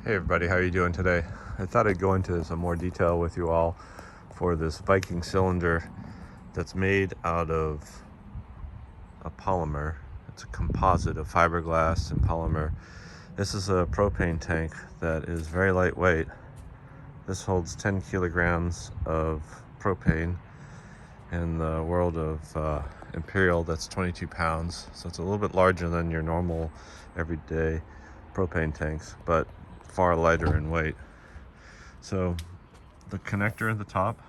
Hey everybody, how are you doing today? I thought I'd go into some more detail with you all for this Viking cylinder that's made out of a polymer. It's a composite of fiberglass and polymer. This is a propane tank that is very lightweight. This holds 10 kilograms of propane. In the world of Imperial, that's 22 pounds. So it's a little bit larger than your normal everyday propane tanks, but far lighter in weight. So the connector at the top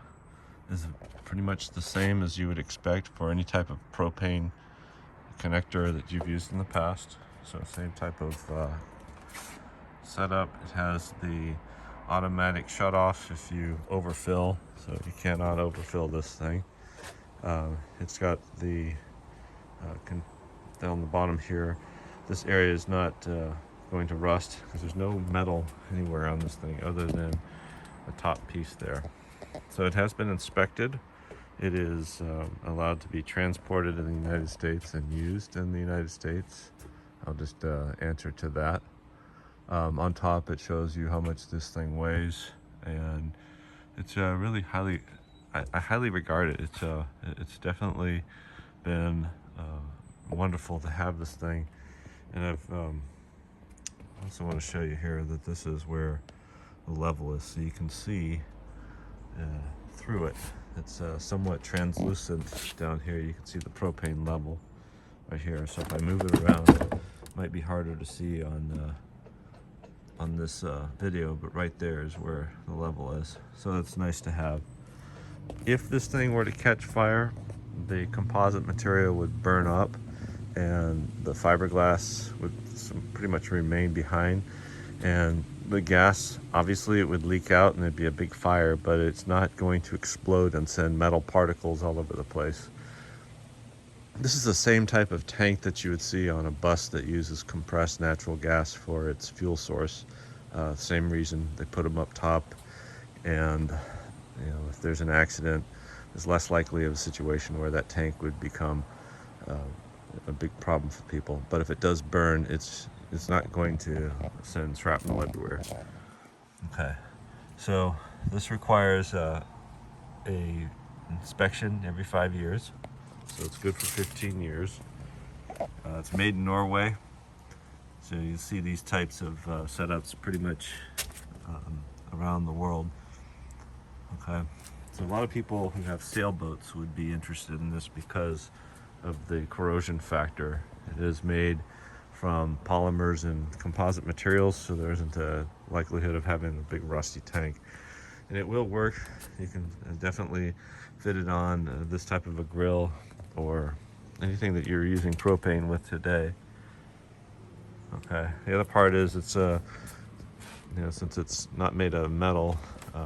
is pretty much the same as you would expect for any type of propane connector that you've used in the past. So same type of setup. It has the automatic shut off if you overfill, so you cannot overfill this thing. It's got the down the bottom here, this area is not going to rust because there's no metal anywhere on this thing other than the top piece there. So it has been inspected. It is allowed to be transported in the United States and used in the United States. I'll just answer to that. On top it shows you how much this thing weighs, and it's really I highly regard it. It's definitely been wonderful to have this thing. And I've also want to show you here that this is where the level is, so you can see through it. It's somewhat translucent down here. You can see the propane level right here. So if I move it around, it might be harder to see on this video, but right there is where the level is. So it's nice to have. If this thing were to catch fire, the composite material would burn up and the fiberglass would pretty much remain behind, and the gas, obviously it would leak out and it'd be a big fire, but it's not going to explode and send metal particles all over the place. This is the same type of tank that you would see on a bus that uses compressed natural gas for its fuel source. Same reason they put them up top, and if there's an accident, it's less likely of a situation where that tank would become a big problem for people. But if it does burn, it's not going to send shrapnel everywhere. Okay, so this requires a inspection every 5 years, so it's good for 15 years. It's made in Norway, so you see these types of setups pretty much around the world. Okay, so a lot of people who have sailboats would be interested in this because of the corrosion factor. It is made from polymers and composite materials, so there isn't a likelihood of having a big rusty tank. And it will work. You can definitely fit it on this type of a grill or anything that you're using propane with today. Okay, the other part is it's since it's not made of metal,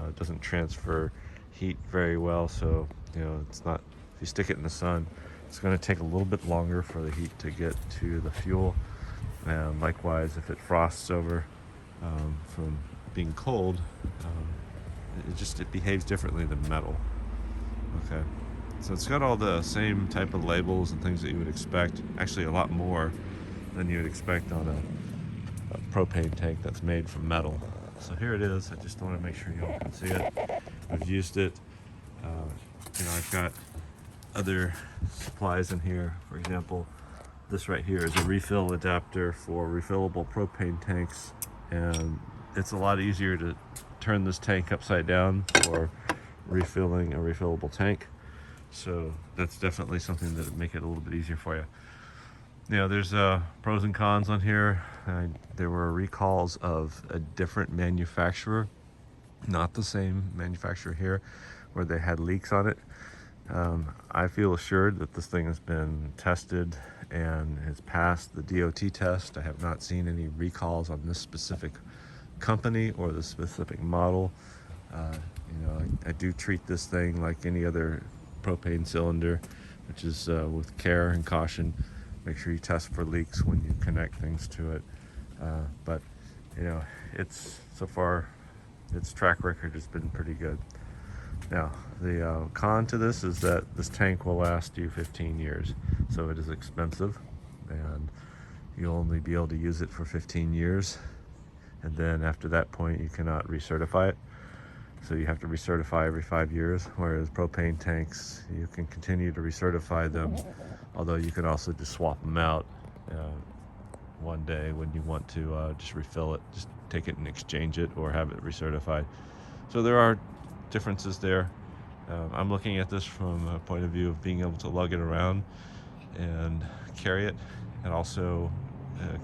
it doesn't transfer heat very well, so it's not, if you stick it in the sun, it's going to take a little bit longer for the heat to get to the fuel. And likewise, if it frosts over from being cold, it behaves differently than metal. Okay, so it's got all the same type of labels and things that you would expect, actually a lot more than you would expect on a propane tank that's made from metal. So here it is. I just want to make sure you all can see it. I've used it. I've got other supplies in here. For example, this right here is a refill adapter for refillable propane tanks, and it's a lot easier to turn this tank upside down for refilling a refillable tank. So that's definitely something that would make it a little bit easier for you. There's pros and cons on here. There were recalls of a different manufacturer, not the same manufacturer here, where they had leaks on it. I feel assured that this thing has been tested and has passed the DOT test. I have not seen any recalls on this specific company or the specific model. I do treat this thing like any other propane cylinder, which is with care and caution. Make sure you test for leaks when you connect things to it. But it's so far, its track record has been pretty good. Now, the con to this is that this tank will last you 15 years, so it is expensive, and you'll only be able to use it for 15 years. and then after that point you cannot recertify it. So you have to recertify every 5 years, whereas propane tanks, you can continue to recertify them, although you can also just swap them out one day when you want to just refill it, just take it and exchange it, or have it recertified. So there are differences there. I'm looking at this from a point of view of being able to lug it around and carry it, and also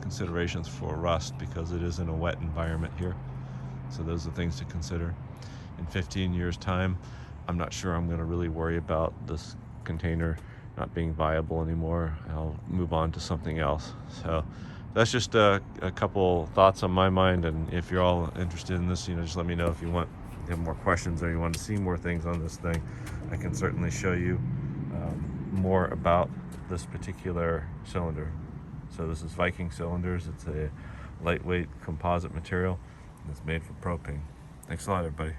considerations for rust, because it is in a wet environment here. So those are things to consider. In 15 years time, I'm not sure I'm going to really worry about this container not being viable anymore. I'll move on to something else. So that's just a couple thoughts on my mind, and if you're all interested in this, just let me know if you have more questions or you want to see more things on this thing. I can certainly show you more about this particular cylinder. So this is Viking cylinders. It's a lightweight composite material, and it's made for propane. Thanks a lot, everybody.